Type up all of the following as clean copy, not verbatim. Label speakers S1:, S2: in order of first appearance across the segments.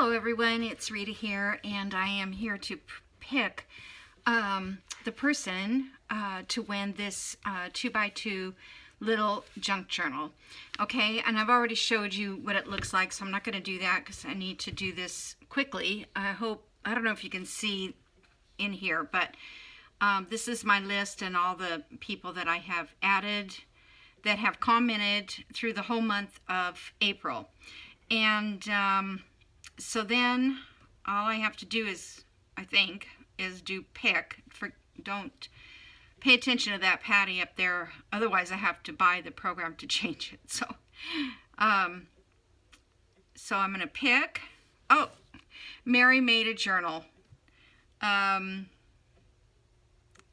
S1: Hello everyone, it's Rita here, and I am here to pick the person to win this 2x2 little junk journal. Okay, and I've already showed you what it looks like, so I'm not going to do that because I need to do this quickly. I don't know if you can see in here, but this is my list and all the people that I have added that have commented through the whole month of April. And so then all I have to do is, I think, is do pick. Don't pay attention to that Patty up there, otherwise I have to buy the program to change it. So I'm going to pick. Oh, Mary made a journal.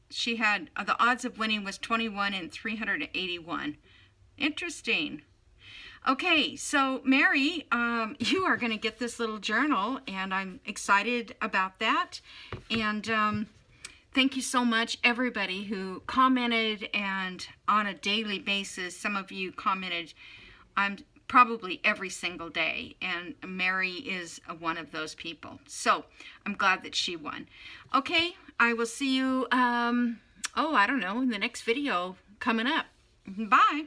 S1: She had, the odds of winning was 21 in 381. Interesting. Okay, so Mary, you are going to get this little journal, and I'm excited about that. And thank you so much, everybody who commented, and on a daily basis, some of you commented probably every single day, and Mary is one of those people. So I'm glad that she won. Okay, I will see you, I don't know, in the next video coming up. Bye.